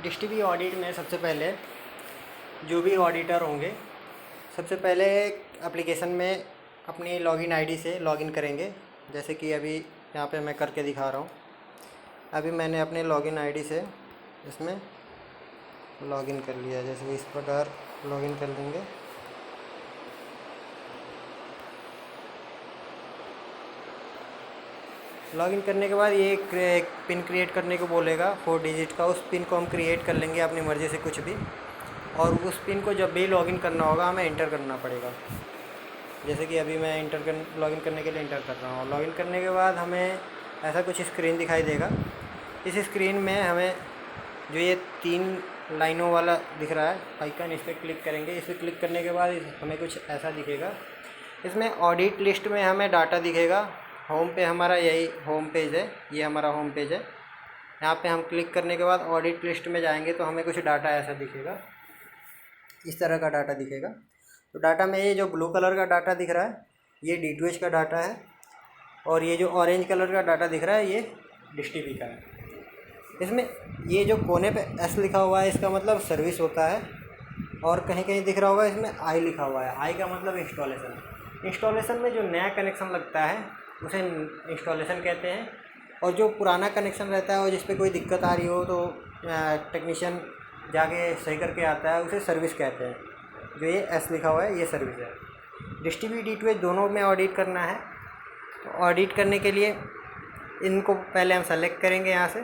Dish TV audit में सबसे पहले जो भी ऑडिटर होंगे सबसे पहले एप्लीकेशन में अपनी लॉगिन आईडी से लॉगिन करेंगे। जैसे कि अभी यहाँ पे मैं करके दिखा रहा हूँ। अभी मैंने अपने लॉगिन आईडी से इसमें लॉगिन कर लिया। जैसे इस प्रकार लॉगिन कर लेंगे। लॉगिन करने के बाद ये पिन क्रिएट करने को बोलेगा 4 डिजिट का। उस पिन को हम क्रिएट कर लेंगे अपनी मर्ज़ी से कुछ भी, और उस पिन को जब भी लॉगिन करना होगा हमें इंटर करना पड़ेगा। जैसे कि अभी मैं लॉगिन करने के लिए इंटर कर रहा हूँ। लॉगिन करने के बाद हमें ऐसा कुछ स्क्रीन दिखाई देगा। इस स्क्रीन में हमें जो ये 3 लाइनों वाला दिख रहा है आइकन, इस पर क्लिक करेंगे। इस पर क्लिक करने के बाद हमें कुछ ऐसा दिखेगा। इसमें ऑडिट लिस्ट में हमें डाटा दिखेगा। होम पे हमारा यही होम पेज है, ये हमारा होम पेज है। यहाँ पे हम क्लिक करने के बाद ऑडिट लिस्ट में जाएंगे तो हमें कुछ डाटा ऐसा दिखेगा, इस तरह का डाटा दिखेगा। तो डाटा में ये जो ब्लू कलर का डाटा दिख रहा है ये D2H का डाटा है, और ये जो ऑरेंज कलर का डाटा दिख रहा है ये डिश टीवी का है। इसमें ये जो कोने पे S लिखा हुआ है इसका मतलब सर्विस होता है, और कहीं कहीं दिख रहा होगा इसमें I लिखा हुआ है। I का मतलब इंस्टॉलेशन। इंस्टॉलेशन में जो नया कनेक्शन लगता है उसे इंस्टॉलेशन कहते हैं, और जो पुराना कनेक्शन रहता है और जिस पे कोई दिक्कत आ रही हो तो टेक्नीशियन जाके सही करके आता है, उसे सर्विस कहते हैं। जो ये S लिखा हुआ है ये सर्विस है। डिश टीवी D2H दोनों में ऑडिट करना है। तो ऑडिट करने के लिए इनको पहले हम सेलेक्ट करेंगे यहाँ से।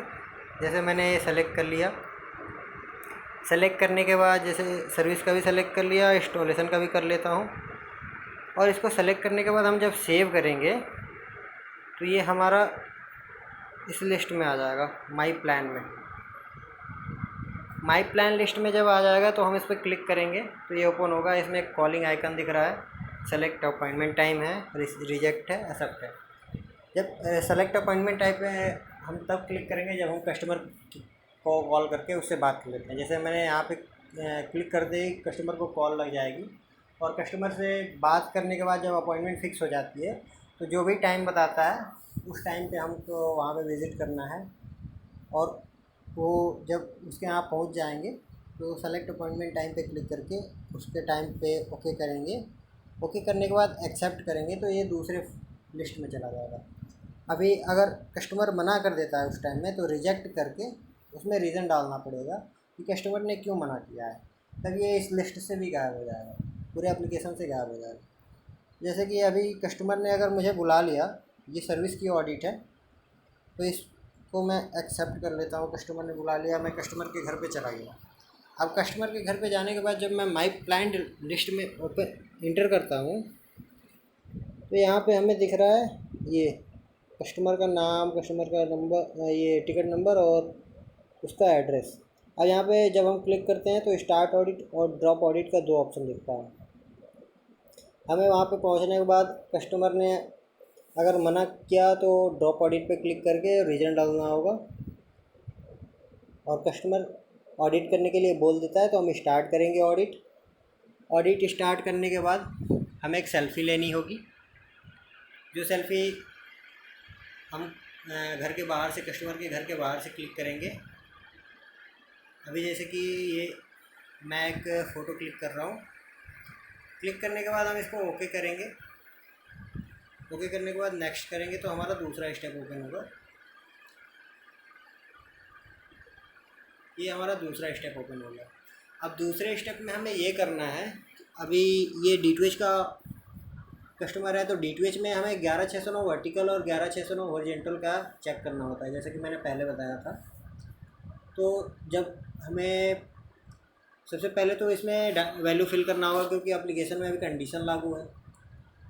जैसे मैंने ये सेलेक्ट कर लिया। सेलेक्ट करने के बाद जैसे सर्विस का भी सेलेक्ट कर लिया, इंस्टॉलेशन का भी कर लेता हूँ। और इसको सेलेक्ट करने के बाद हम जब सेव करेंगे तो ये हमारा इस लिस्ट में आ जाएगा, माई प्लान में। माई प्लान लिस्ट में जब आ जाएगा तो हम इस पर क्लिक करेंगे तो ये ओपन होगा। इसमें एक कॉलिंग आइकन दिख रहा है, सेलेक्ट अपॉइंटमेंट टाइम है, रिजेक्ट है, एक्सेप्ट है। जब सेलेक्ट अपॉइंटमेंट टाइप है हम तब क्लिक करेंगे जब हम कस्टमर को कॉल करके उससे बात कर लेते हैं। जैसे मैंने यहाँ पे क्लिक करते ही कस्टमर को कॉल लग जाएगी, और कस्टमर से बात करने के बाद जब अपॉइंटमेंट फ़िक्स हो जाती है तो जो भी टाइम बताता है उस टाइम पे हमको वहाँ पे विज़िट करना है। और वो जब उसके यहाँ पहुँच जाएंगे तो सेलेक्ट अपॉइंटमेंट टाइम पे क्लिक करके उसके टाइम पे ओके करेंगे। ओके करने के बाद एक्सेप्ट करेंगे तो ये दूसरे लिस्ट में चला जाएगा। अभी अगर कस्टमर मना कर देता है उस टाइम में तो रिजेक्ट करके उसमें रीज़न डालना पड़ेगा कि कस्टमर ने क्यों मना किया है, तब ये इस लिस्ट से भी गायब हो जाएगा, पूरे एप्लीकेशन से गायब हो जाएगा। जैसे कि अभी कस्टमर ने अगर मुझे बुला लिया, ये सर्विस की ऑडिट है तो इसको मैं एक्सेप्ट कर लेता हूँ। कस्टमर ने बुला लिया, मैं कस्टमर के घर पे चला गया। अब कस्टमर के घर पे जाने के बाद जब मैं माई प्लान लिस्ट में ओपन इंटर करता हूँ तो यहाँ पे हमें दिख रहा है ये कस्टमर का नाम, कस्टमर का नंबर, ये टिकट नंबर और उसका एड्रेस। अब यहाँ पे जब हम क्लिक करते हैं तो स्टार्ट ऑडिट और ड्रॉप ऑडिट का 2 ऑप्शन दिखता है। हमें वहाँ पे पहुँचने के बाद कस्टमर ने अगर मना किया तो ड्रॉप ऑडिट पे क्लिक करके रीज़न डालना होगा, और कस्टमर ऑडिट करने के लिए बोल देता है तो हम स्टार्ट करेंगे ऑडिट। ऑडिट स्टार्ट करने के बाद हमें एक सेल्फ़ी लेनी होगी, जो सेल्फ़ी हम घर के बाहर से, कस्टमर के घर के बाहर से क्लिक करेंगे। अभी जैसे कि ये मैं एक फ़ोटो क्लिक कर रहा हूँ। क्लिक करने के बाद हम इसको ओके करेंगे। ओके करने के बाद नेक्स्ट करेंगे तो हमारा दूसरा स्टेप ओपन होगा। ये हमारा दूसरा स्टेप ओपन हो गया। अब दूसरे स्टेप में हमें ये करना है, अभी ये D2H का कस्टमर है तो D2H में हमें 11609 वर्टिकल और 11609 हॉरिजॉन्टल का चेक करना होता है, जैसे कि मैंने पहले बताया था। तो जब हमें सबसे पहले तो इसमें वैल्यू फिल करना होगा, क्योंकि एप्लीकेशन में अभी कंडीशन लागू है।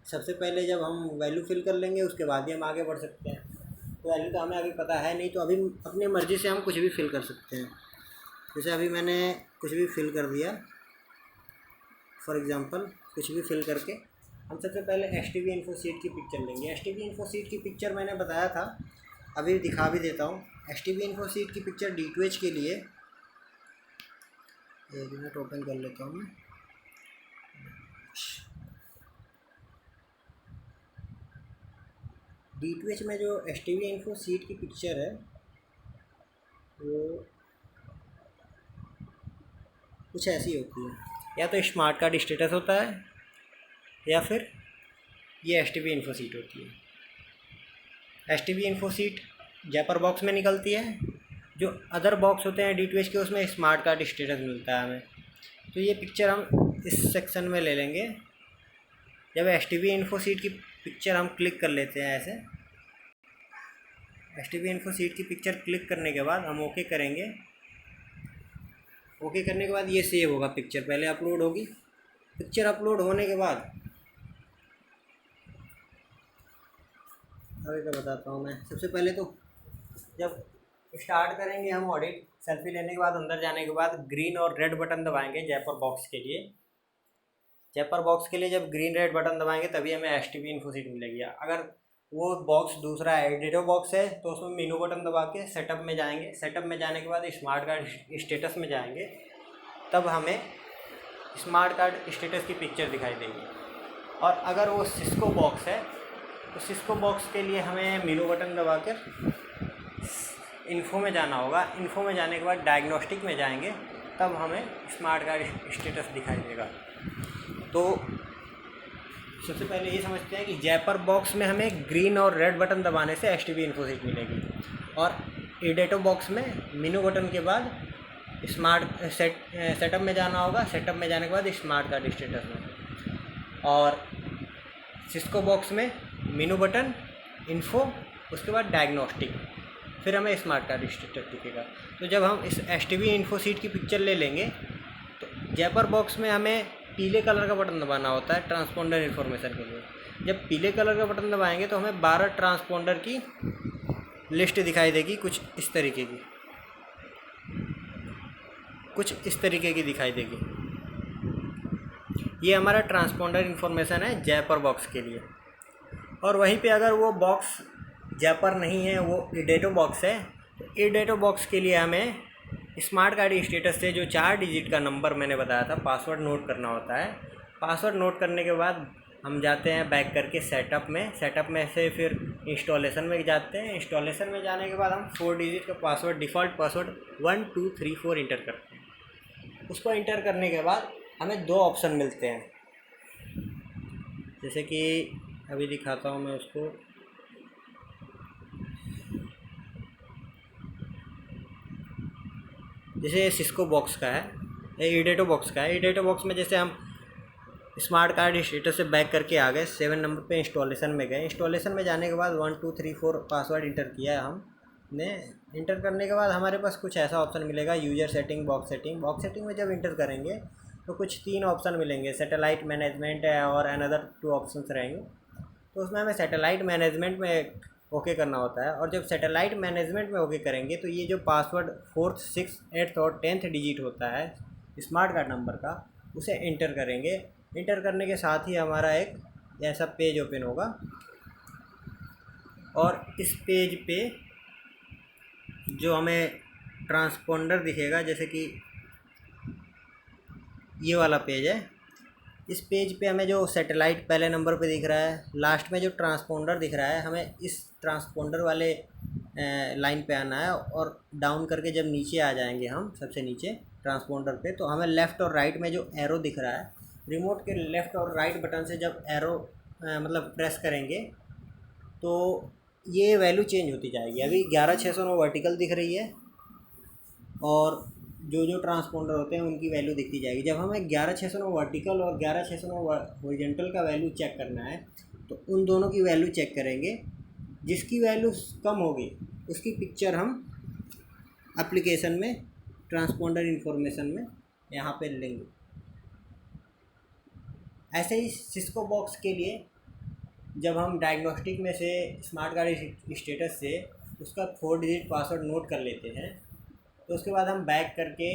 सबसे पहले जब हम वैल्यू फिल कर लेंगे उसके बाद ही हम आगे बढ़ सकते हैं। तो वैल्यू तो हमें अभी पता है नहीं, तो अभी अपनी मर्ज़ी से हम कुछ भी फिल कर सकते हैं। जैसे अभी मैंने कुछ भी फिल कर दिया, फॉर एग्ज़ाम्पल कुछ भी फिल करके हम सबसे पहले HTV इन्फो सीट की पिक्चर लेंगे। HTV इन्फो सीट की पिक्चर मैंने बताया था, अभी दिखा भी देता हूँ। HTV इन्फो सीट की पिक्चर D2H के लिए, एक मिनट ओपन कर लेता हूँ मैं। D2H में जो HTV इन्फो सीट की पिक्चर है वो कुछ ऐसी होती है, या तो स्मार्ट कार्ड स्टेटस होता है या फिर ये एस.टी.पी. इन्फो सीट होती है। एस.टी.पी. इन्फो सीट जयपर बॉक्स में निकलती है, जो अदर बॉक्स होते हैं D2H के उसमें स्मार्ट कार्ड स्टेटस मिलता है हमें। तो ये पिक्चर हम इस सेक्शन में ले लेंगे। जब एस.टी.पी. इन्फो सीट की पिक्चर हम क्लिक कर लेते हैं, ऐसे एस.टी.पी. इन्फो सीट की पिक्चर क्लिक करने के बाद हम ओके करेंगे। ओके करने के बाद ये सेव होगा, पिक्चर पहले अपलोड होगी। पिक्चर अपलोड होने के बाद अभी क्या बताता हूँ मैं। सबसे पहले तो जब स्टार्ट करेंगे हम ऑडिट, सेल्फी लेने के बाद अंदर जाने के बाद ग्रीन और रेड बटन दबाएंगे जयपर बॉक्स के लिए। जयपर बॉक्स के लिए जब ग्रीन रेड बटन दबाएंगे तभी हमें एस.टी.पी. इन्फो सीट मिलेगी। अगर वो बॉक्स दूसरा एडिटो बॉक्स है तो उसमें मेनू बटन दबा के सेटअप में जाएंगे। सेटअप में जाने के बाद स्मार्ट कार्ड स्टेटस में जाएंगे, तब हमें स्मार्ट कार्ड स्टेटस की पिक्चर दिखाई देगी। और अगर वो सिस्को बॉक्स है तो सिस्को बॉक्स के लिए हमें मेनू बटन दबा कर इन्फो में जाना होगा। इन्फो में जाने के बाद डायग्नोस्टिक में जाएंगे, तब हमें स्मार्ट कार्ड स्टेटस दिखाई देगा। तो सबसे पहले ये समझते हैं कि जयपर बॉक्स में हमें ग्रीन और रेड बटन दबाने से एस.टी.पी. इन्फो सीट मिलेगी, और एडिटो बॉक्स में मेनू बटन के बाद स्मार्ट सेटअप में जाना होगा। सेटअप में जाने के बाद स्मार्ट कार्ड स्टेटस में, और सिस्को बॉक्स में मेनू बटन, इन्फो, उसके बाद डायग्नोस्टिक, फिर हमें स्मार्ट कार्ड स्टेटस दिखेगा। तो जब हम इस एस.टी.पी. इन्फो सीट की पिक्चर ले लेंगे तो जयपर बॉक्स में हमें पीले कलर का बटन दबाना होता है ट्रांसपोंडर इन्फॉर्मेशन के लिए। जब पीले कलर का बटन दबाएंगे तो हमें 12 ट्रांसपोंडर की लिस्ट दिखाई देगी, कुछ इस तरीके की दिखाई देगी। ये हमारा ट्रांसपोंडर इन्फॉर्मेशन है जयपर बॉक्स के लिए। और वहीं पे अगर वो बॉक्स जयपर नहीं है, वो एडिटो बॉक्स है, तो एडिटो बॉक्स के लिए हमें स्मार्ट कार्ड स्टेटस से जो 4 डिजिट का नंबर मैंने बताया था, पासवर्ड नोट करना होता है। पासवर्ड नोट करने के बाद हम जाते हैं बैक करके सेटअप में। सेटअप में से फिर इंस्टॉलेशन में जाते हैं। इंस्टॉलेशन में जाने के बाद हम 4 डिजिट का पासवर्ड, डिफ़ॉल्ट पासवर्ड 1 2 3 4 इंटर करते हैं। उसको इंटर करने के बाद हमें 2 ऑप्शन मिलते हैं, जैसे कि अभी दिखाता हूँ मैं उसको। जैसे ये सिस्को बॉक्स का है, ये एडिटो बॉक्स का है। एडिटो बॉक्स में जैसे हम स्मार्ट कार्ड स्टेटस से बैक करके आ गए, 7 नंबर पे इंस्टॉलेशन में गए। इंस्टॉलेशन में जाने के बाद 1 2 3 4 पासवर्ड इंटर किया है हमने। इंटर करने के बाद हमारे पास कुछ ऐसा ऑप्शन मिलेगा, user setting, box setting. Box setting में जब इंटर करेंगे तो कुछ 3 ऑप्शन मिलेंगे, सैटेलाइट मैनेजमेंट है और अनदर 2 ऑप्शंस रहेंगे। तो उसमें हमें सैटेलाइट मैनेजमेंट में ओके करना होता है। और जब सैटेलाइट मैनेजमेंट में ओके करेंगे तो ये जो पासवर्ड 4th 6th 8th और 10th डिजिट होता है स्मार्ट कार्ड नंबर का, उसे इंटर करेंगे। इंटर करने के साथ ही हमारा एक ऐसा पेज ओपन होगा, और इस पेज पे जो हमें ट्रांसपोंडर दिखेगा, जैसे कि ये वाला पेज है, इस पेज पे हमें जो सैटेलाइट पहले नंबर पे दिख रहा है, लास्ट में जो ट्रांसपोंडर दिख रहा है, हमें इस ट्रांसपोंडर वाले लाइन पे आना है। और डाउन करके जब नीचे आ जाएंगे हम सबसे नीचे ट्रांसपोंडर पे, तो हमें लेफ़्ट और राइट में जो एरो दिख रहा है, रिमोट के लेफ़्ट और राइट बटन से जब एरो मतलब प्रेस करेंगे तो ये वैल्यू चेंज होती जाएगी। अभी 11609 वर्टिकल दिख रही है, और जो जो ट्रांसपोंडर होते हैं उनकी वैल्यू दिखती जाएगी। जब हमें 11609 वर्टिकल और 11609 हॉरिजॉन्टल का वैल्यू चेक करना है, तो उन दोनों की वैल्यू चेक करेंगे। जिसकी वैल्यू कम होगी उसकी पिक्चर हम एप्लीकेशन में ट्रांसपोंडर इन्फॉर्मेशन में यहाँ पे लेंगे। ऐसे ही सिस्को बॉक्स के लिए जब हम डायग्नोस्टिक में से स्मार्ट कार्ड स्टेटस से उसका 4 डिजिट पासवर्ड नोट कर लेते हैं, तो उसके बाद हम बैक करके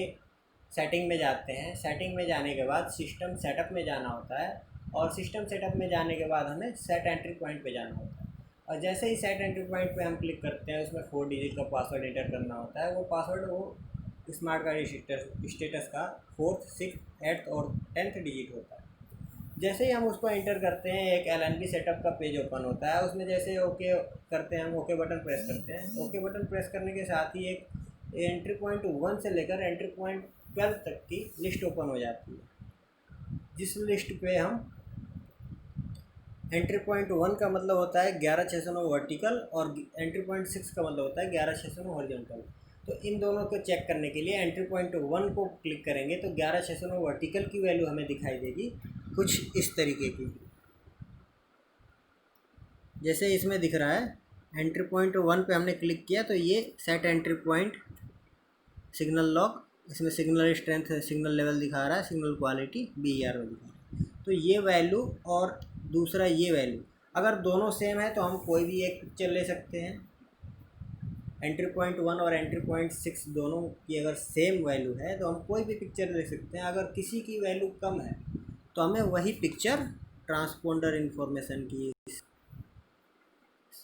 सेटिंग में जाते हैं। सेटिंग में जाने के बाद सिस्टम सेटअप में जाना होता है, और सिस्टम सेटअप में जाने के बाद हमें सेट एंट्री पॉइंट पे जाना होता है। और जैसे ही सेट एंट्री पॉइंट पे हम क्लिक करते हैं, उसमें 4 डिजिट का पासवर्ड एंटर करना होता है। वो पासवर्ड वो स्मार्ट कार्ड स्टेटस का 4th 6th 8th और 10th डिजिट होता है। जैसे ही हम उसको एंटर करते हैं, एक LNP सेटअप का पेज ओपन होता है। उसमें जैसे ओके करते हैं, हम ओके बटन प्रेस करते हैं। ओके बटन प्रेस करने के साथ ही एक तो एंट्री पॉइंट 1 से लेकर एंट्री पॉइंट 12 तक की लिस्ट ओपन हो जाती है, जिस लिस्ट पे हम एंट्री पॉइंट 1 का मतलब होता है 11,609 वर्टिकल और एंट्री पॉइंट 6 का मतलब होता है 11,609 हॉरिजॉन्टल। तो इन दोनों को चेक करने के लिए एंट्री पॉइंट 1 को क्लिक करेंगे तो 11,609 वर्टिकल की वैल्यू हमें दिखाई देगी कुछ इस तरीके की, जैसे इसमें दिख रहा है। एंट्री पॉइंट 1 पे हमने क्लिक किया तो ये set entry point signal log, इसमें सिग्नल स्ट्रेंथ सिग्नल लेवल दिखा रहा है, सिग्नल क्वालिटी BER में दिखा रहा है। तो ये वैल्यू और दूसरा ये वैल्यू अगर दोनों सेम है तो हम कोई भी एक पिक्चर ले सकते हैं। एंट्री पॉइंट 1 और एंट्री पॉइंट 6 दोनों की अगर सेम वैल्यू है तो हम कोई भी पिक्चर ले सकते हैं। अगर किसी की वैल्यू कम है तो हमें वही पिक्चर ट्रांसपोंडर इन्फॉर्मेशन की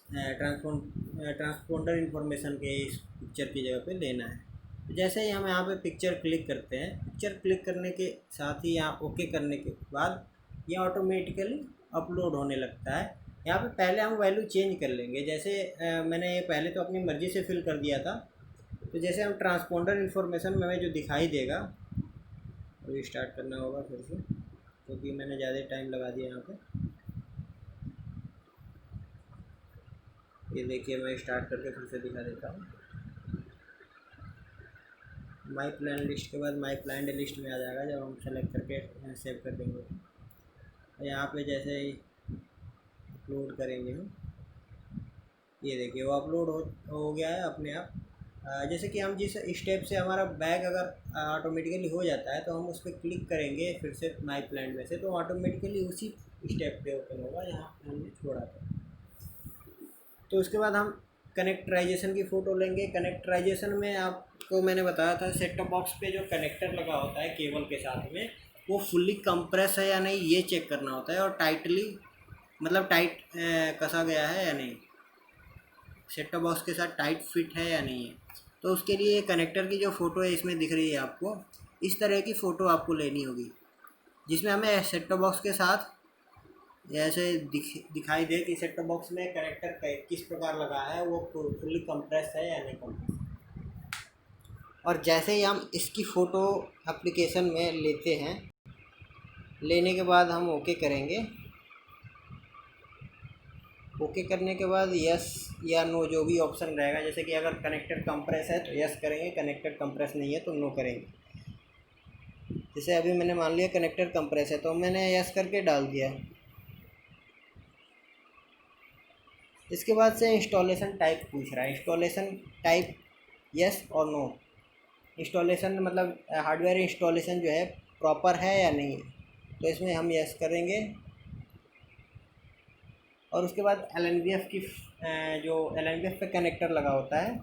ट्रांसपोंडर इन्फॉर्मेशन के इस पिक्चर की जगह पे लेना है। तो जैसे ही हम यहाँ पे पिक्चर क्लिक करते हैं, पिक्चर क्लिक करने के साथ ही यहाँ ओके करने के बाद ये ऑटोमेटिकली अपलोड होने लगता है। यहाँ पे पहले हम वैल्यू चेंज कर लेंगे, जैसे मैंने ये पहले तो अपनी मर्ज़ी से फिल कर दिया था। तो जैसे हम ट्रांसपोंडर इन्फॉर्मेशन में हमें जो दिखाई देगा, अभी स्टार्ट करना होगा फिर से क्योंकि मैंने ज़्यादा टाइम लगा दिया यहाँ पे। ये देखिए मैं स्टार्ट करके फिर से दिखा देता हूँ। माई प्लान लिस्ट के बाद माई प्लान लिस्ट में आ जाएगा जब हम सेलेक्ट करके सेव कर देंगे। तो यहाँ पे जैसे ही अपलोड करेंगे हम, ये देखिए वो अपलोड हो गया है अपने आप। जैसे कि हम जिस स्टेप से हमारा बैग अगर ऑटोमेटिकली हो जाता है तो हम उस पर क्लिक करेंगे फिर से माई प्लान में से, तो ऑटोमेटिकली उसी स्टेप पे ओपन होगा जहाँ हमने छोड़ा था। तो उसके बाद हम कनेक्टराइजेशन की फ़ोटो लेंगे। कनेक्टराइजेशन में आपको मैंने बताया था सेट टॉप बॉक्स पे जो कनेक्टर लगा होता है केबल के साथ में, वो फुल्ली कंप्रेस है या नहीं ये चेक करना होता है, और टाइटली मतलब टाइट कसा गया है या नहीं, सेट टॉप बॉक्स के साथ टाइट फिट है या नहीं है। तो उसके लिए कनेक्टर की जो फ़ोटो है इसमें दिख रही है आपको, इस तरह की फ़ोटो आपको लेनी होगी जिसमें हमें सेट टॉप बॉक्स के साथ ऐसे दिखाई दे कि सेट टॉप बॉक्स में कनेक्टर किस प्रकार लगा है, वो फुल्ली कंप्रेस है या नहीं कंप्रेस। और जैसे ही हम इसकी फ़ोटो एप्लीकेशन में लेते हैं, लेने के बाद हम ओके करेंगे। ओके करने के बाद यस या नो जो भी ऑप्शन रहेगा, जैसे कि अगर कनेक्टर कंप्रेस है तो यस करेंगे, कनेक्टर कंप्रेस नहीं है तो नो करेंगे। जैसे अभी मैंने मान लिया कनेक्टर कंप्रेस है तो मैंने यस करके डाल दिया। इसके बाद से इंस्टॉलेशन टाइप पूछ रहा है, इंस्टॉलेशन टाइप यस और नो। इंस्टॉलेशन मतलब हार्डवेयर इंस्टॉलेशन जो है प्रॉपर है या नहीं, तो इसमें हम यस करेंगे। और उसके बाद LNBF की जो LNBF पे कनेक्टर लगा होता है,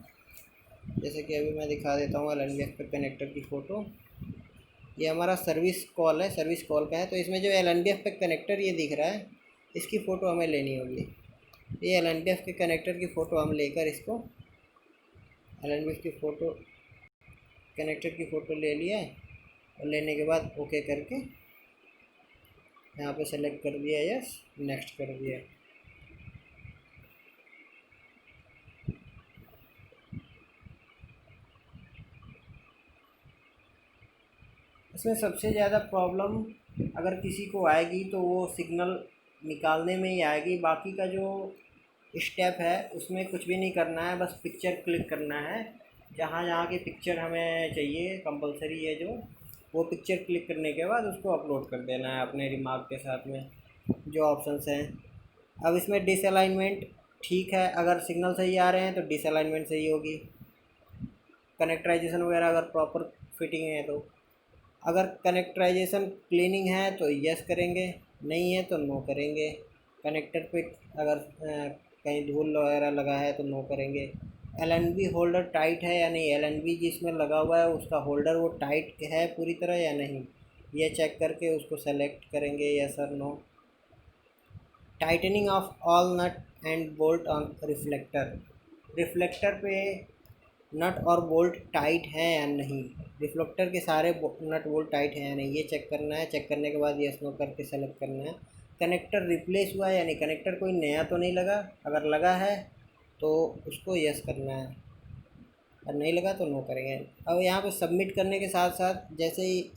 जैसे कि अभी मैं दिखा देता हूँ LNBF पे कनेक्टर की फ़ोटो। ये हमारा सर्विस कॉल है, सर्विस कॉल का है, तो इसमें जो LNBF पे कनेक्टर ये दिख रहा है इसकी फ़ोटो हमें लेनी होगी। ये LNBF के कनेक्टर की फ़ोटो हम लेकर इसको LNBF की फ़ोटो कनेक्टर की फ़ोटो ले लिया, और लेने के बाद ओके करके यहाँ पे सेलेक्ट कर दिया, यस नेक्स्ट कर दिया। इसमें सबसे ज़्यादा प्रॉब्लम अगर किसी को आएगी तो वो सिग्नल निकालने में ही आएगी। बाकी का जो स्टेप है उसमें कुछ भी नहीं करना है, बस पिक्चर क्लिक करना है। जहाँ जहाँ की पिक्चर हमें चाहिए कंपलसरी है जो, वो पिक्चर क्लिक करने के बाद उसको अपलोड कर देना है अपने रिमार्क के साथ में जो ऑप्शंस हैं। अब इसमें डिसअलाइनमेंट ठीक है, अगर सिग्नल सही आ रहे हैं तो डिसअलाइनमेंट सही होगी। कनेक्टराइजेशन वगैरह अगर प्रॉपर फिटिंग है तो, अगर कनेक्टराइजेशन क्लीनिंग है तो यस करेंगे, नहीं है तो नो करेंगे। कनेक्टर पे अगर कहीं धूल वगैरह लगा है तो नो करेंगे। LNB होल्डर टाइट है या नहीं, LNB जिसमें लगा हुआ है उसका होल्डर वो टाइट है पूरी तरह या नहीं, ये चेक करके उसको सेलेक्ट करेंगे यस और no. Tightening of all nut and bolt on reflector, reflector पे नट और बोल्ट टाइट है या नहीं, रिफ्लेक्टर के सारे नट बोल्ट टाइट है या नहीं, ये चेक करना है। चेक करने के बाद यस नो करके सेलेक्ट करना है। कनेक्टर रिप्लेस हुआ है यानी कनेक्टर कोई नया तो नहीं लगा, अगर लगा है तो उसको यस करना है। और नहीं लगा तो नो करेंगे। अब यहाँ पे सबमिट करने के साथ साथ जैसे ही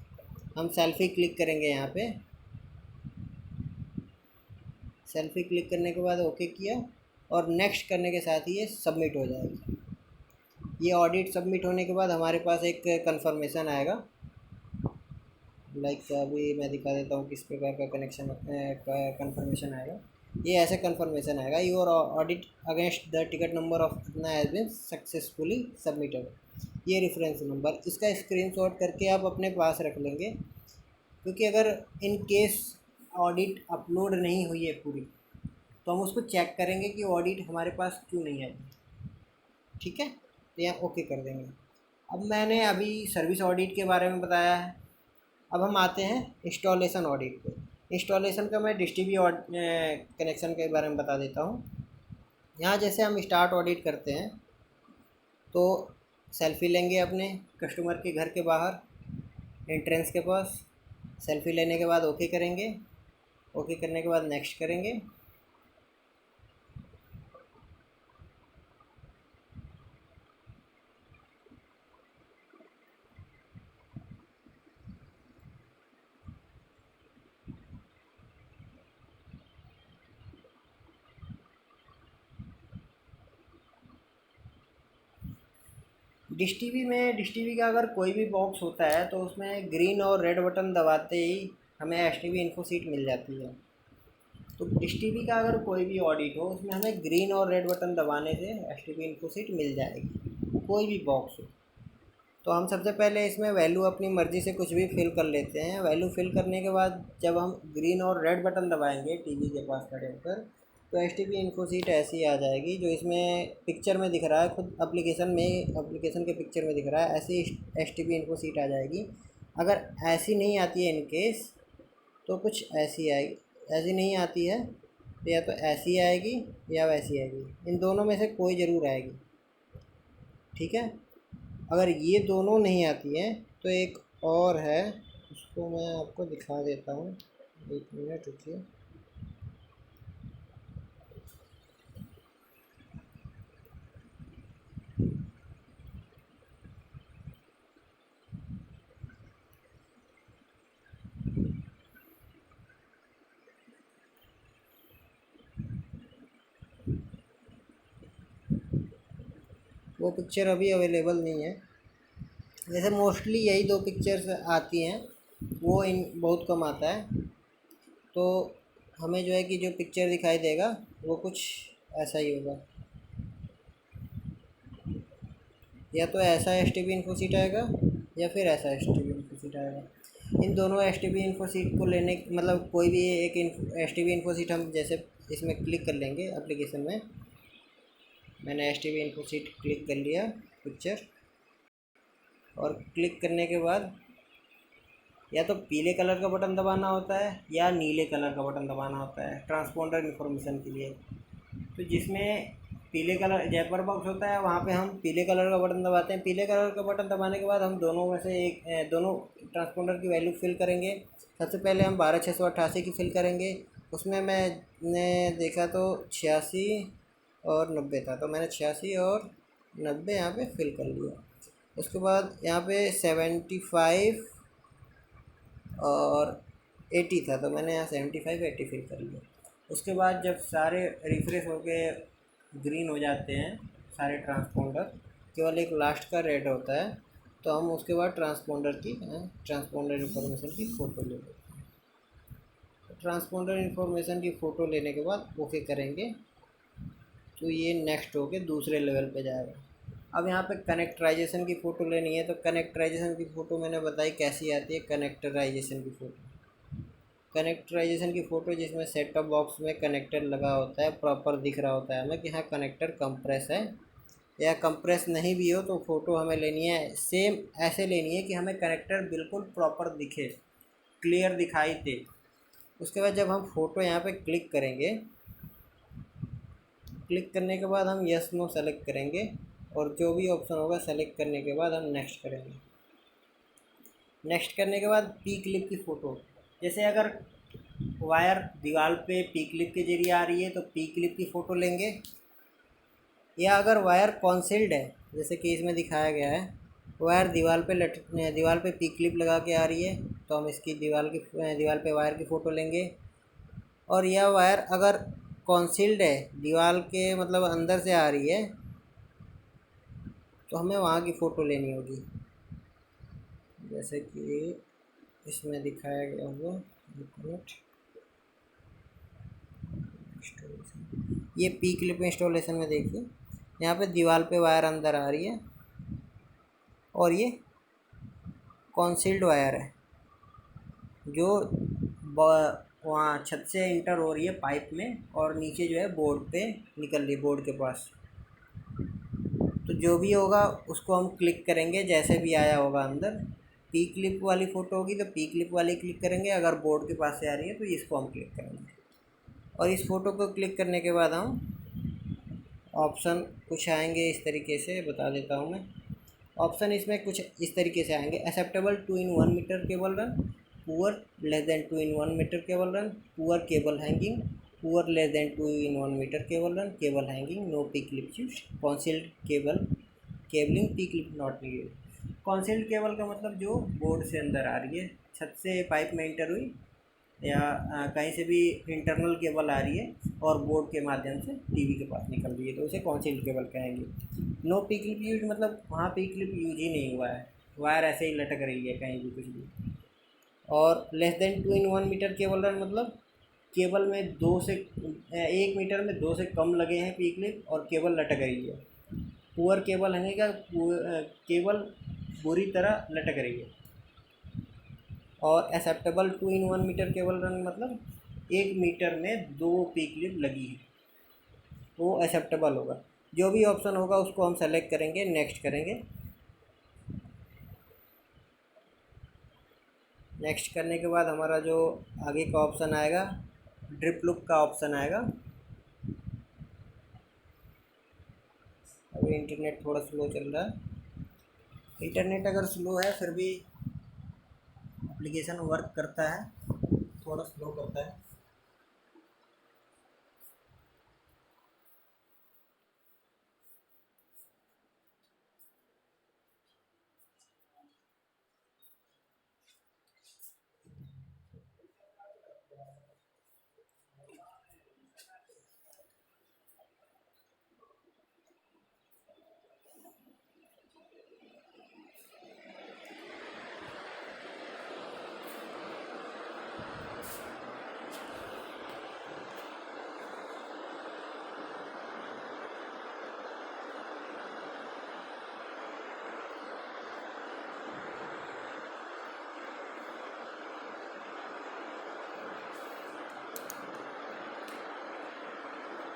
हम सेल्फ़ी क्लिक करेंगे, यहाँ पे सेल्फ़ी क्लिक करने के बाद ओके किया और नेक्स्ट करने के साथ ही ये सबमिट हो जाएगी। ये ऑडिट सबमिट होने के बाद हमारे पास एक कंफर्मेशन आएगा। लाइक अभी मैं दिखा देता हूँ किस प्रकार का कनेक्शन कंफर्मेशन आएगा। ये ऐसे कंफर्मेशन आएगा, your audit against the ticket number of इतना हैज़ बीन सक्सेसफुली सबमिटेड। ये रेफरेंस नंबर, इसका स्क्रीनशॉट करके आप अपने पास रख लेंगे, क्योंकि अगर इन केस ऑडिट अपलोड नहीं हुई है पूरी तो हम उसको चेक करेंगे कि ऑडिट हमारे पास क्यों नहीं आई। ठीक है, तो यहाँ ओके कर देंगे। अब मैंने अभी सर्विस ऑडिट के बारे में बताया है, अब हम आते हैं इंस्टॉलेशन ऑडिट पे। इंस्टॉलेशन का मैं कनेक्शन के बारे में बता देता हूँ। यहाँ जैसे हम स्टार्ट ऑडिट करते हैं तो सेल्फ़ी लेंगे अपने कस्टमर के घर के बाहर एंट्रेंस के पास। सेल्फ़ी लेने के बाद ओके करेंगे, ओके करने के बाद नेक्स्ट करेंगे। डिश टीवी का अगर कोई भी बॉक्स होता है तो उसमें ग्रीन और रेड बटन दबाते ही हमें S T V info sheet मिल जाती है। तो डिश टीवी का अगर कोई भी ऑडिट हो उसमें हमें ग्रीन और रेड बटन दबाने से S T V info sheet मिल जाएगी, कोई भी बॉक्स हो। तो हम सबसे पहले इसमें वैल्यू अपनी मर्ज़ी से कुछ भी फिल कर लेते हैं। वैल्यू फिल करने के बाद जब हम ग्रीन और रेड बटन दबाएंगे टीवी के पास खड़े होकर तो S T V info seat ऐसी आ जाएगी जो इसमें पिक्चर में दिख रहा है, खुद एप्लीकेशन के पिक्चर में दिख रहा है, ऐसी S T V info sheet आ जाएगी। अगर ऐसी नहीं आती है इन केस तो कुछ ऐसी आएगी, ऐसी नहीं आती है तो या तो ऐसी आएगी या वैसी आएगी, इन दोनों में से कोई ज़रूर आएगी। ठीक है, अगर ये दोनों नहीं आती हैं तो एक और है, उसको मैं आपको दिखा देता हूँ, एक मिनट रुकिए। वो पिक्चर अभी अवेलेबल नहीं है। वैसे मोस्टली यही दो पिक्चर्स आती हैं, वो इन बहुत कम आता है। तो हमें जो है कि जो पिक्चर दिखाई देगा वो कुछ ऐसा ही होगा, या तो ऐसा S T V info seat आएगा या फिर ऐसा S T V info seat आएगा। इन दोनों S T V info seat को लेने मतलब कोई भी एक S T V info seat हम जैसे इसमें क्लिक कर लेंगे एप्लीकेशन में। मैंने S T V info seat click कर लिया पिक्चर, और क्लिक करने के बाद या तो पीले कलर का बटन दबाना होता है या नीले कलर का बटन दबाना होता है ट्रांसपोंडर इन्फॉर्मेशन के लिए। तो जिसमें पीले कलर जयपर बॉक्स होता है वहाँ पे हम पीले कलर का बटन दबाते हैं। पीले कलर का बटन दबाने के बाद हम दोनों में से दोनों ट्रांसपोंडर की वैल्यू फिल करेंगे। सबसे पहले हम 12688 की फिल करेंगे। उसमें मैंने देखा तो 86 और 90 था, तो मैंने 86 और 90 यहाँ पे फिल कर लिया। उसके बाद यहाँ पे 75 और 80 था, तो मैंने यहाँ 75 80 फिल कर लिया। उसके बाद जब सारे रिफ्रेश होके ग्रीन हो जाते हैं सारे ट्रांसपोंडर, केवल एक लास्ट का रेड होता है, तो हम उसके बाद ट्रांसपोंडर इन्फॉर्मेशन की फ़ोटो ले लेते हैं। ट्रांसपोंडर इन्फॉर्मेशन की फ़ोटो लेने के बाद ओके करेंगे तो ये नेक्स्ट होके दूसरे लेवल पे जाएगा। अब यहाँ पे कनेक्टराइजेशन की फ़ोटो लेनी है, तो कनेक्टराइजेशन की फ़ोटो मैंने बताई कैसी आती है। कनेक्टराइजेशन की फ़ोटो जिसमें सेट टॉप बॉक्स में कनेक्टर लगा होता है, प्रॉपर दिख रहा होता है हमें कि हाँ कनेक्टर कंप्रेस है, या कंप्रेस नहीं भी हो तो फ़ोटो हमें लेनी है सेम ऐसे लेनी है कि हमें कनेक्टर बिल्कुल प्रॉपर दिखे, क्लियर दिखाई दे। उसके बाद जब हम फ़ोटो यहाँ पे क्लिक करेंगे, क्लिक करने के बाद हम यस नो सेलेक्ट करेंगे और जो भी ऑप्शन होगा सेलेक्ट करने के बाद हम नेक्स्ट करेंगे। नेक्स्ट करने के बाद पी क्लिप की फ़ोटो, जैसे अगर वायर दीवार पे पी क्लिप के जरिए आ रही है तो पी क्लिप की फ़ोटो लेंगे, या अगर वायर कॉन्सील्ड है जैसे कि इसमें दिखाया गया है, वायर दीवार पे पी क्लिप लगा के आ रही है, तो हम इसकी दीवार पे वायर की फ़ोटो लेंगे। और यह वायर अगर कॉन्सील्ड है, दीवार के मतलब अंदर से आ रही है, तो हमें वहाँ की फ़ोटो लेनी होगी। जैसे कि इसमें दिखाया गया होगा, एक मिनट, ये पी क्लिप इंस्टॉलेशन में देखिए, यहाँ पे दीवार पे वायर अंदर आ रही है और ये कॉन्सील्ड वायर है जो वहाँ छत से इंटर हो रही है पाइप में, और नीचे जो है बोर्ड पे निकल रही है, बोर्ड के पास। तो जो भी होगा उसको हम क्लिक करेंगे, जैसे भी आया होगा अंदर। पी क्लिप वाली फ़ोटो होगी तो पी क्लिप वाली क्लिक करेंगे, अगर बोर्ड के पास से आ रही है तो इसको हम क्लिक करेंगे। और इस फ़ोटो को क्लिक करने के बाद हम ऑप्शन कुछ आएंगे, इस तरीके से बता देता हूँ मैं। ऑप्शन इसमें कुछ इस तरीके से आएंगे: acceptable 2 in 1 metre cable run, poor less than 2 in 1 metre cable run, poor cable hanging, poor less than 2 in 1 metre cable run, cable hanging, no P clip used, concealed cabling, P clip not needed. Concealed cable का मतलब जो board से अंदर आ रही है, छत से pipe में इंटर हुई या कहीं से भी इंटरनल केबल आ रही है और बोर्ड के माध्यम से टीवी के पास निकल रही है, तो उसे कॉन्सील्ड केबल कहेंगे। नो पी क्लिप यूज मतलब वहाँ पी क्लिप यूज ही नहीं हुआ है, वायर ऐसे ही लटक रही है कहीं भी कुछ भी। और less than 2 in 1 metre cable run मतलब केबल में 1 मीटर में 2 से कम लगे हैं पी क्लिप और केबल लटक रही है। पुअर केबल है का केबल बुरी तरह लटक रही है। और acceptable 2 in 1 metre cable run मतलब 1 मीटर में 2 पी क्लिप लगी है, वो एक्सेप्टेबल होगा। जो भी ऑप्शन होगा उसको हम सेलेक्ट करेंगे, नेक्स्ट करेंगे। नेक्स्ट करने के बाद हमारा जो आगे का ऑप्शन आएगा, ड्रिप लूप का ऑप्शन आएगा। अभी इंटरनेट थोड़ा स्लो चल रहा है। इंटरनेट अगर स्लो है फिर भी एप्लीकेशन वर्क करता है, थोड़ा स्लो करता है।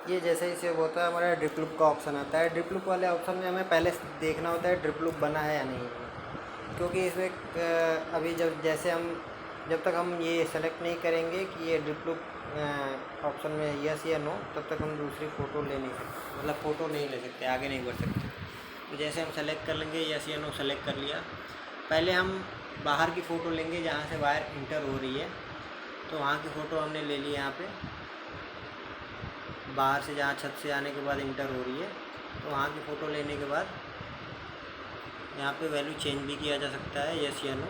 ये जैसे ही सेव होता है हमारा ड्रिप लूप का ऑप्शन आता है। ड्रिप लूप वाले ऑप्शन में हमें पहले देखना होता है ड्रिप लूप बना है या नहीं, क्योंकि इसमें अभी जब तक हम ये सेलेक्ट नहीं करेंगे कि ये ड्रिप लूप ऑप्शन में यस या नो, तब तक हम दूसरी फ़ोटो ले नहीं सकते, मतलब फ़ोटो नहीं ले सकते, आगे नहीं बढ़ सकते। तो जैसे हम सेलेक्ट कर लेंगे, यस या नो सेलेक्ट कर लिया, पहले हम बाहर की फ़ोटो लेंगे जहाँ से वायर इंटर हो रही है। तो वहाँ की फ़ोटो हमने ले ली, यहाँ पे बाहर से जहाँ छत से आने के बाद इंटर हो रही है, तो वहाँ की फ़ोटो लेने के बाद यहाँ पे वैल्यू चेंज भी किया जा सकता है, यस या नो।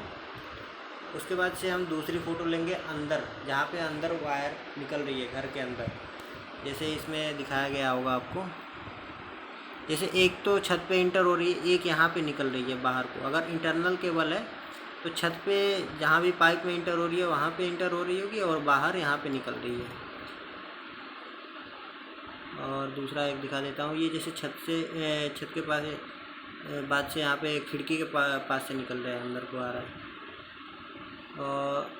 उसके बाद से हम दूसरी फ़ोटो लेंगे अंदर, जहाँ पे अंदर वायर निकल रही है घर के अंदर, जैसे इसमें दिखाया गया होगा आपको। जैसे एक तो छत पे इंटर हो रही है, एक यहाँ पे निकल रही है बाहर को। अगर इंटरनल केबल है तो छत पे जहाँ भी पाइप में इंटर हो रही है वहाँ पे इंटर हो रही होगी, और बाहर यहाँ पे निकल रही है। और दूसरा एक दिखा देता हूँ, ये जैसे छत के पास बाद से यहाँ पे खिड़की के पास से निकल रहा है, अंदर को आ रहा है। और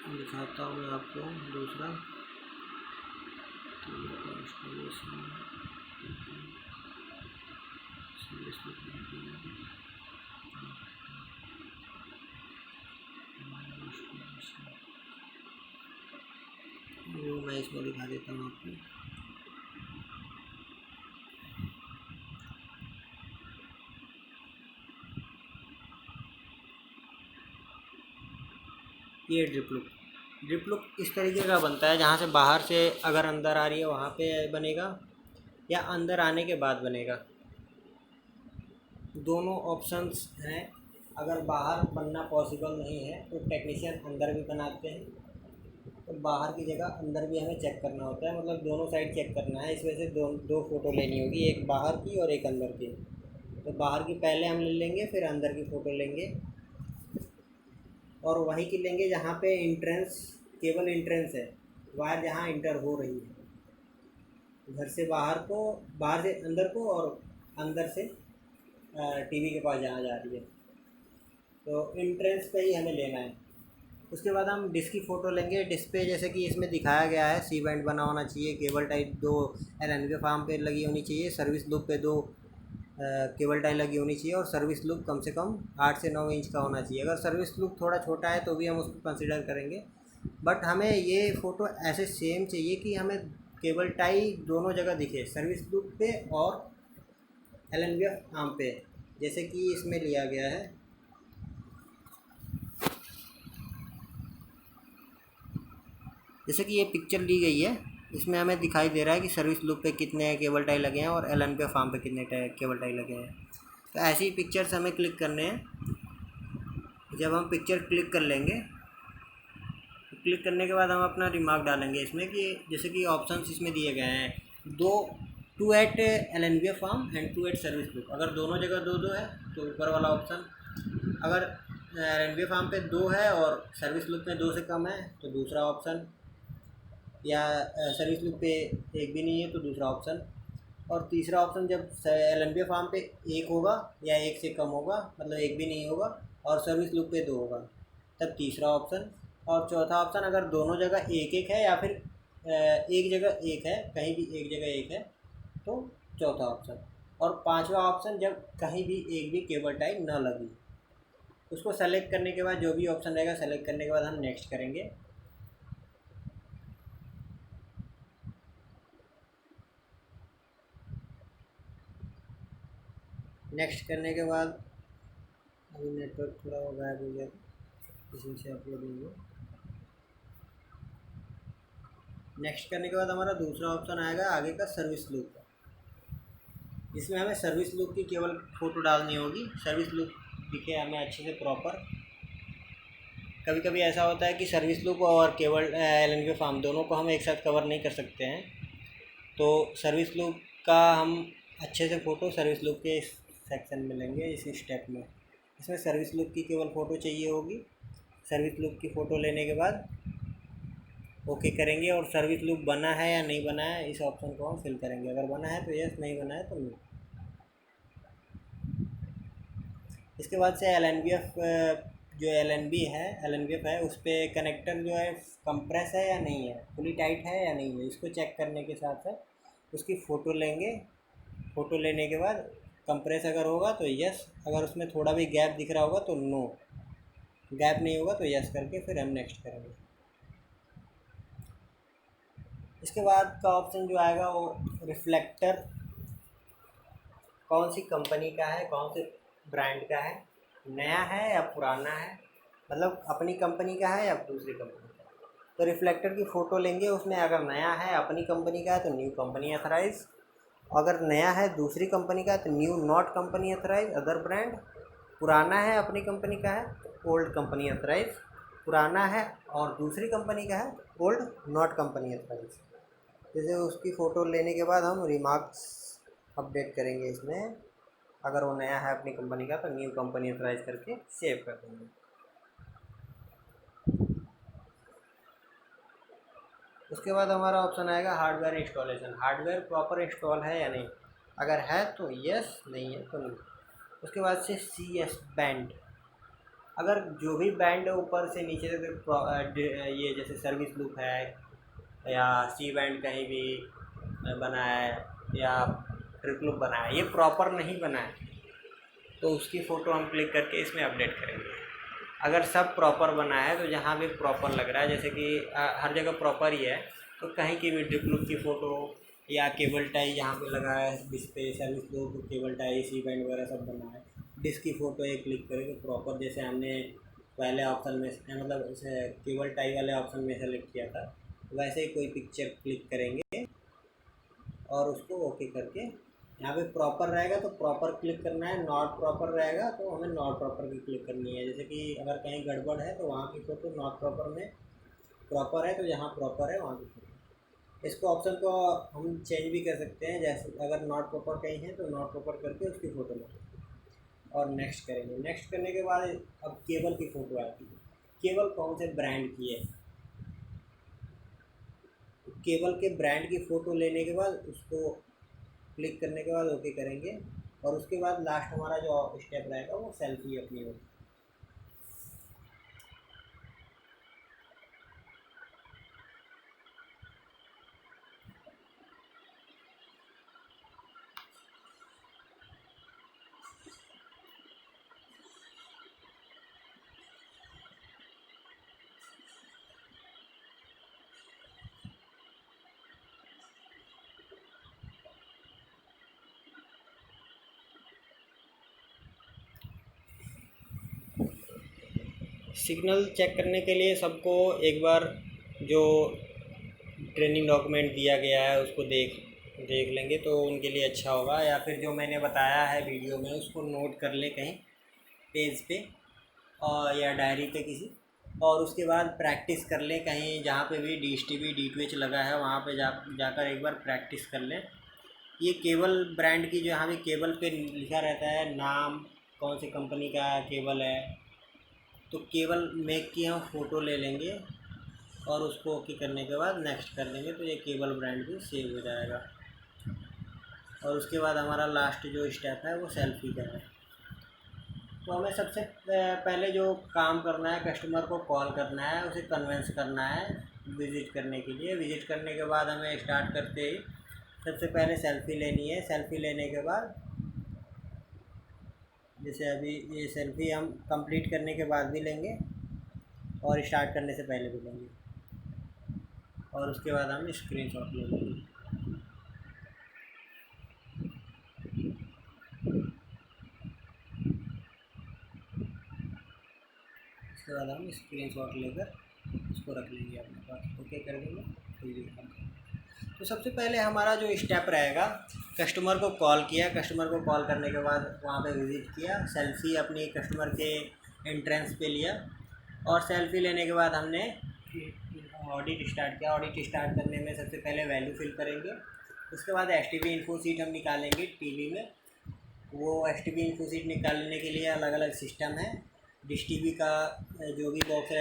दिखाता हूँ मैं आपको दूसरा, वो मैं इसमें दिखा देता हूँ आपको। ये ड्रिप लूप इस तरीके का बनता है, जहाँ से बाहर से अगर अंदर आ रही है वहाँ पे बनेगा, या अंदर आने के बाद बनेगा। दोनों ऑप्शंस हैं। अगर बाहर बनना पॉसिबल नहीं है तो टेक्नीशियन अंदर भी बनाते हैं, तो बाहर की जगह अंदर भी हमें चेक करना होता है, मतलब दोनों साइड चेक करना है। इस वजह से दो फ़ोटो लेनी होगी, एक बाहर की और एक अंदर की। तो बाहर की पहले हम ले लेंगे, फिर अंदर की फ़ोटो लेंगे, और वहीं की लेंगे जहाँ पे इंट्रेंस, केबल इंट्रेंस है, वायर जहाँ इंटर हो रही है घर से बाहर को, बाहर से अंदर को, और अंदर से टीवी के पास जहाँ जा रही है, तो इंट्रेंस पे ही हमें लेना है। उसके बाद हम डिस्क की फ़ोटो लेंगे। डिस्क पे जैसे कि इसमें दिखाया गया है, सी बैंड बना होना चाहिए, केबल टाई 2 LNB फार्म पे लगी होनी चाहिए, सर्विस लूप पे 2 केबल टाई लगी होनी चाहिए, और सर्विस लूप कम से कम 8 से 9 इंच का होना चाहिए। अगर सर्विस लूप थोड़ा छोटा है तो भी हम उसको कंसिडर करेंगे, बट हमें ये फ़ोटो ऐसे सेम चाहिए कि हमें केबल टाई दोनों जगह दिखे, सर्विस लूप पे और LNB आर्म पे, जैसे कि इसमें लिया गया है। जैसे कि ये पिक्चर ली गई है, इसमें हमें दिखाई दे रहा है कि सर्विस लूप पे कितने केबल टाई लगे हैं और LNB फार्म पे कितने केबल टाई लगे हैं। तो ऐसी पिक्चर्स हमें क्लिक करने हैं। जब हम पिक्चर क्लिक कर लेंगे, तो क्लिक करने के बाद हम अपना रिमार्क डालेंगे इसमें, कि जैसे कि ऑप्शंस इसमें दिए गए हैं, 2 at LNB farm and 2 at service loop. अगर दोनों जगह 2 2 है तो ऊपर वाला ऑप्शन, अगर LNB फार्म पे 2 है और सर्विस लूप में 2 से कम है तो दूसरा ऑप्शन, या सर्विस लूप पे एक भी नहीं है तो दूसरा ऑप्शन, और तीसरा ऑप्शन जब LNB फार्म पे 1 होगा या 1 से कम होगा, मतलब एक भी नहीं होगा, और सर्विस लूप पे 2 होगा, तब तीसरा ऑप्शन, और चौथा ऑप्शन अगर दोनों जगह 1 1 है, या फिर एक जगह 1 है, कहीं भी एक जगह 1 है तो चौथा ऑप्शन, और पांचवा ऑप्शन जब कहीं भी एक भी केबल टाई न लगी। उसको सेलेक्ट करने के बाद जो भी ऑप्शन रहेगा, सेलेक्ट करने के बाद हम नेक्स्ट करेंगे। नेक्स्ट करने के बाद अभी नेटवर्क थोड़ा गायब हो गया, इसी से अपलोड होंगे। नेक्स्ट करने के बाद हमारा दूसरा ऑप्शन आएगा आगे का, सर्विस लूप का। इसमें हमें सर्विस लूप की केवल फ़ोटो डालनी होगी, सर्विस लूप दिखे हमें अच्छे से प्रॉपर। कभी कभी ऐसा होता है कि सर्विस लूप और केबल LNB फार्म दोनों को हम एक साथ कवर नहीं कर सकते हैं, तो सर्विस लूप का हम अच्छे से फ़ोटो सर्विस लूप के इस सेक्शन में लेंगे, इसी स्टेप में। इसमें सर्विस लूप की केवल फ़ोटो चाहिए होगी। सर्विस लूप की फ़ोटो लेने के बाद ओके करेंगे, और सर्विस लूप बना है या नहीं बना है इस ऑप्शन को हम फिल करेंगे। अगर बना है तो यस, नहीं बना है तो नो। इसके बाद से जो LNB है उस पर कनेक्टर जो है कंप्रेस है या नहीं है, फुली टाइट है या नहीं है, इसको चेक करने के साथ साथ उसकी फ़ोटो लेंगे। फ़ोटो लेने के बाद कंप्रेस अगर होगा तो यस, अगर उसमें थोड़ा भी गैप दिख रहा होगा तो नो, गैप नहीं होगा तो यस करके फिर हम नेक्स्ट करेंगे। इसके बाद का ऑप्शन जो आएगा वो रिफ्लेक्टर कौन सी कंपनी का है, कौन से ब्रांड का है, नया है या पुराना है, मतलब अपनी कंपनी का है या दूसरी कंपनी का। तो रिफ्लेक्टर की फ़ोटो लेंगे, उसमें अगर नया है अपनी कंपनी का है तो न्यू कंपनी अथराइज, अगर नया है दूसरी कंपनी का है तो new not company authorise other brand, पुराना है अपनी कंपनी का है तो ओल्ड कंपनी अथराइज, पुराना है और दूसरी कंपनी का है ओल्ड नॉट कंपनी अथराइज। जैसे उसकी फ़ोटो लेने के बाद हम रिमार्क्स अपडेट करेंगे इसमें, अगर वो नया है अपनी कंपनी का तो न्यू कंपनी अथराइज करके सेव कर देंगे। उसके बाद हमारा ऑप्शन आएगा hardware installation, hardware proper install है या नहीं, अगर है तो यस, नहीं है तो नहीं। उसके बाद से CS बैंड, अगर जो भी बैंड ऊपर से नीचे तक ये जैसे सर्विस लूप है या C बैंड कहीं भी बना है या ट्रिप लूप बना है, ये प्रॉपर नहीं बना है तो उसकी फ़ोटो हम क्लिक करके इसमें अपडेट करेंगे। अगर सब प्रॉपर बना है तो जहाँ भी प्रॉपर लग रहा है, जैसे कि हर जगह प्रॉपर ही है, तो कहीं की भी ड्रिप लूप की फ़ोटो या केबल टाई जहाँ पे लगा है display, service loop, cable tie, C band वगैरह सब बना है, डिस्क की फ़ोटो एक क्लिक करेंगे प्रॉपर, जैसे हमने पहले ऑप्शन में मतलब केबल टाई वाले ऑप्शन में सेलेक्ट किया था, वैसे ही कोई पिक्चर क्लिक करेंगे और उसको ओके करके यहाँ पे प्रॉपर रहेगा तो प्रॉपर क्लिक करना है, नॉट प्रॉपर रहेगा तो हमें नॉट प्रॉपर की क्लिक करनी है। जैसे कि अगर कहीं गड़बड़ है तो वहाँ की फ़ोटो नॉट प्रॉपर में प्रॉपर है, तो जहाँ प्रॉपर है वहाँ की फ़ोटो। इसको ऑप्शन को हम चेंज भी कर सकते हैं, जैसे अगर नॉट प्रॉपर कहीं है तो नॉट प्रॉपर करके उसकी फ़ोटो लेंगे और नेक्स्ट करेंगे। नेक्स्ट करने के बाद अब केबल की फ़ोटो आती है। केबल कौन से ब्रांड की है, केबल के ब्रांड की फ़ोटो लेने के बाद उसको क्लिक करने के बाद ओके करेंगे, और उसके बाद लास्ट हमारा जो स्टेप रहेगा वो सेल्फी अपनी होगी। सिग्नल चेक करने के लिए सबको एक बार जो ट्रेनिंग डॉक्यूमेंट दिया गया है उसको देख देख लेंगे तो उनके लिए अच्छा होगा, या फिर जो मैंने बताया है वीडियो में उसको नोट कर ले कहीं पेज पे और या डायरी पे किसी, और उसके बाद प्रैक्टिस कर लें कहीं जहाँ पे भी DSTV DTH लगा है वहाँ पे जाकर एक बार प्रैक्टिस कर लें। ये केबल ब्रांड की जो यहाँ पे केबल पे लिखा रहता है नाम, कौन सी कंपनी का केबल है, तो केबल मेक की हम फ़ोटो ले लेंगे और उसको ओके करने के बाद नेक्स्ट कर देंगे तो ये केबल ब्रांड भी सेव हो जाएगा। और उसके बाद हमारा लास्ट जो स्टेप है वो सेल्फी का है। तो हमें सबसे पहले जो काम करना है, कस्टमर को कॉल करना है, उसे कन्विंस करना है विज़िट करने के लिए। विज़िट करने के बाद हमें स्टार्ट करते ही सबसे पहले सेल्फ़ी लेनी है। सेल्फ़ी लेने के बाद जैसे अभी ये सेल्फ़ी हम कंप्लीट करने के बाद भी लेंगे और स्टार्ट करने से पहले भी लेंगे, और उसके बाद हम स्क्रीनशॉट ले लेंगे। उसके बाद हम स्क्रीनशॉट लेकर उसको रख लेंगे अपने पास, ओके कर देंगे तो ये काम करेंगे। तो सबसे पहले हमारा जो स्टेप रहेगा, कस्टमर को कॉल किया, कस्टमर को कॉल करने के बाद वहाँ पे विज़िट किया, सेल्फ़ी अपनी कस्टमर के एंट्रेंस पे लिया, और सेल्फ़ी लेने के बाद हमने ऑडिट स्टार्ट किया। ऑडिट स्टार्ट करने में सबसे पहले वैल्यू फिल करेंगे, उसके बाद STP इन्फो सीट हम निकालेंगे टीवी में। वो STP इन्फो सीट निकालने के लिए अलग अलग सिस्टम है। डिश टीवी का जो भी बॉक्स है